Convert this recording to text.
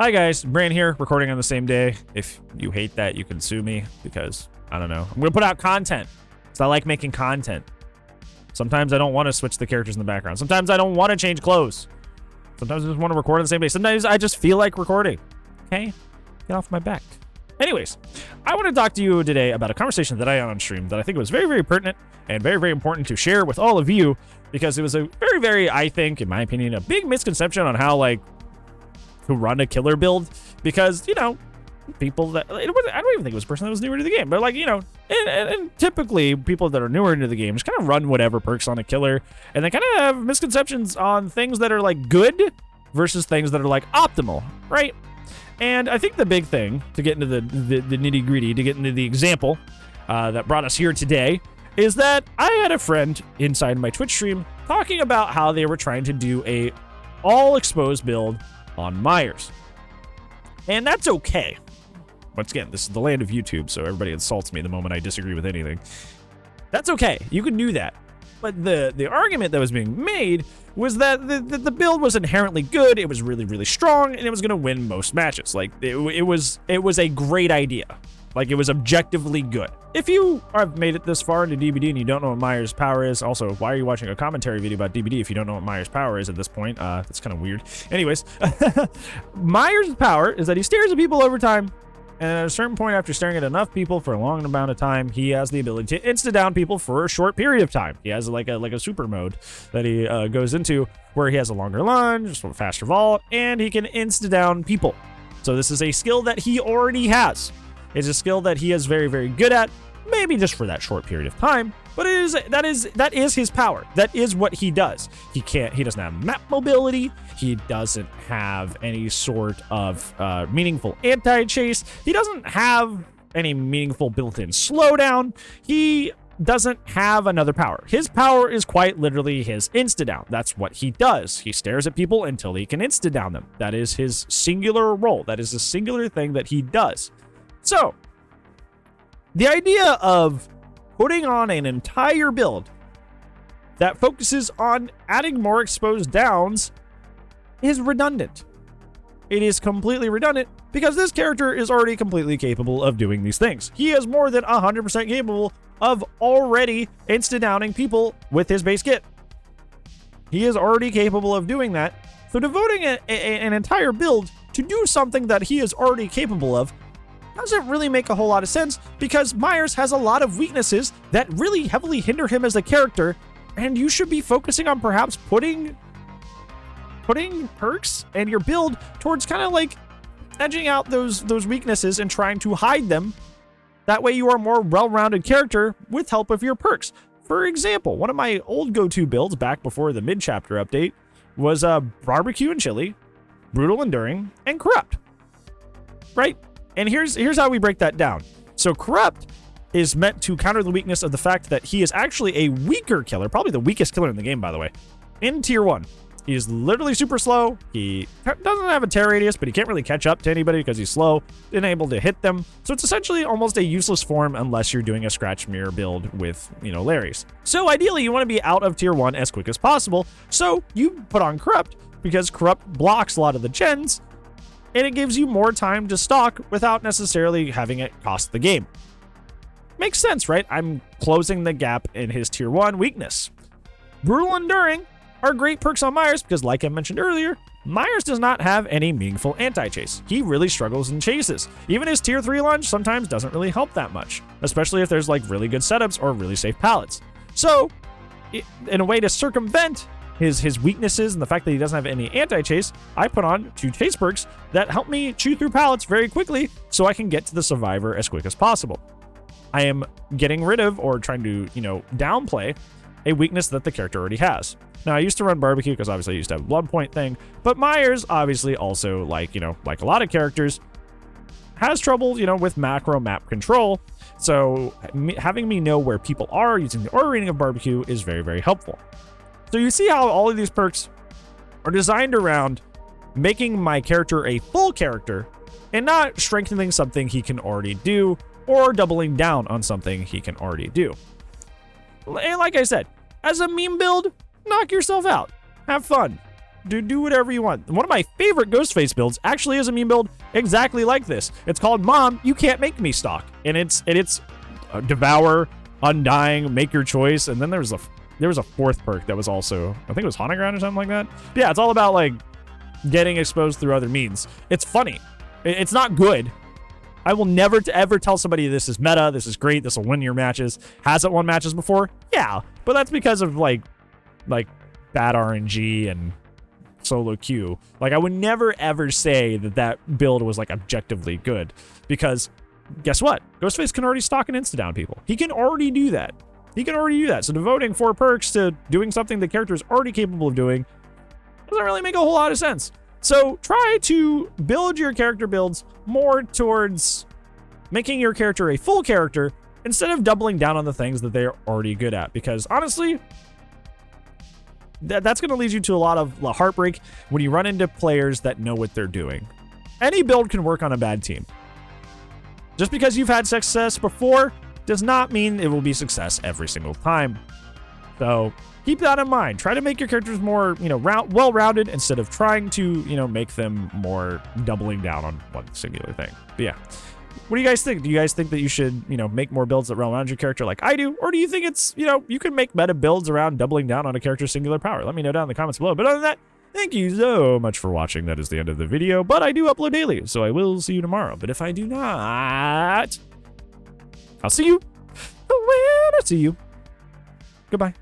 Hi guys, Bran here, recording on the same day. If you hate that, you can sue me because, I don't know. I'm gonna put out content. So I like making content. Sometimes I don't want to switch the characters in the background. Sometimes I don't want to change clothes. Sometimes I just want to record on the same day. Sometimes I just feel like recording. Okay? Get off my back. Anyways, I want to talk to you today about a conversation that I had on stream that I think was very, very pertinent and very, very important to share with all of you because it was a very, very, I think, in my opinion, a big misconception on how, like, to run a killer build because, you know, people that, I don't even think it was a person that was newer to the game, but like, you know, and typically people that are newer into the game just kind of run whatever perks on a killer and they kind of have misconceptions on things that are like good versus things that are like optimal, right? And I think the big thing to get into the nitty gritty, to get into the example that brought us here today is that I had a friend inside my Twitch stream talking about how they were trying to do a all exposed build on Myers. And that's okay. Once again, this is the land of YouTube, so everybody insults me the moment I disagree with anything. That's okay. You can do that. But the argument that was being made was that the build was inherently good, it was really, really strong, and it was going to win most matches. Like, it was a great idea. Like, it was objectively good. If you have made it this far into DBD and you don't know what Myers' power is, also, why are you watching a commentary video about DBD if you don't know what Myers' power is at this point? That's kind of weird. Anyways, Myers' power is that he stares at people over time, and at a certain point after staring at enough people for a long amount of time, he has the ability to insta-down people for a short period of time. He has like a super mode that he goes into where he has a longer lunge, a faster vault, and he can insta-down people. So this is a skill that he already has. It's a skill that he is very, very good at, maybe just for that short period of time, but that is his power. That is what he does. He doesn't have map mobility. He doesn't have any sort of meaningful anti-chase. He doesn't have any meaningful built-in slowdown. He doesn't have another power. His power is quite literally his insta-down. That's what he does. He stares at people until he can insta-down them. That is his singular role. That is a singular thing that he does. So, the idea of putting on an entire build that focuses on adding more exposed downs is redundant. It is completely redundant because this character is already completely capable of doing these things. He is more than 100% capable of already insta-downing people with his base kit. He is already capable of doing that. So devoting an entire build to do something that he is already capable of doesn't really make a whole lot of sense because Myers has a lot of weaknesses that really heavily hinder him as a character, and you should be focusing on perhaps putting perks and your build towards kind of like edging out those weaknesses and trying to hide them. That way you are a more well-rounded character with help of your perks. For example, one of my old go-to builds back before the mid-chapter update was Barbecue and Chili, Brutal Enduring, and Corrupt. Right? And here's how we break that down. So Corrupt is meant to counter the weakness of the fact that he is actually a weaker killer, probably the weakest killer in the game, by the way, in tier 1. He is literally super slow. He doesn't have a tear radius, but he can't really catch up to anybody because he's slow, unable to hit them. So it's essentially almost a useless form unless you're doing a scratch mirror build with, you know, Larry's. So ideally, you want to be out of tier 1 as quick as possible. So you put on Corrupt because Corrupt blocks a lot of the gens, and it gives you more time to stock without necessarily having it cost the game. Makes sense, right? I'm closing the gap in his tier 1 weakness. Brutal Enduring are great perks on Myers because, like I mentioned earlier, Myers does not have any meaningful anti-chase. He really struggles in chases. Even his tier 3 lunge sometimes doesn't really help that much, especially if there's like really good setups or really safe pallets. So, in a way to circumvent his weaknesses and the fact that he doesn't have any anti-chase, I put on 2 chase perks that help me chew through pallets very quickly so I can get to the survivor as quick as possible. I am getting rid of or trying to, you know, downplay a weakness that the character already has. Now, I used to run Barbecue because obviously I used to have a blood point thing, but Myers obviously also, like, you know, like a lot of characters, has trouble, you know, with macro map control. So having me know where people are using the aura reading of Barbecue is very, very helpful. So you see how all of these perks are designed around making my character a full character and not strengthening something he can already do or doubling down on something he can already do. And like I said, as a meme build, knock yourself out. Have fun. do whatever you want. One of my favorite Ghostface builds actually is a meme build exactly like this. It's called Mom, You Can't Make Me Stock. And it's Devour, Undying, Make Your Choice, and then there was a fourth perk that was also, I think it was Haunted Ground or something like that. But yeah, it's all about like getting exposed through other means. It's funny. It's not good. I will never ever tell somebody this is meta, this is great, this will win your matches. Has it won matches before? Yeah, but that's because of like bad RNG and solo queue. Like I would never ever say that build was like objectively good, because guess what? Ghostface can already stock and insta-down people. He can already do that. So devoting 4 perks to doing something the character is already capable of doing doesn't really make a whole lot of sense. So try to build your character builds more towards making your character a full character instead of doubling down on the things that they're already good at. Because honestly, that's going to lead you to a lot of heartbreak when you run into players that know what they're doing. Any build can work on a bad team. Just because you've had success before does not mean it will be success every single time. So keep that in mind. Try to make your characters more, well-rounded instead of trying to, make them more doubling down on one singular thing. But yeah. What do you guys think? Do you guys think that you should, make more builds that roll around your character like I do? Or do you think it's, you can make meta builds around doubling down on a character's singular power? Let me know down in the comments below. But other than that, thank you so much for watching. That is the end of the video. But I do upload daily, so I will see you tomorrow. But if I do not, I'll see you when I see you. Goodbye.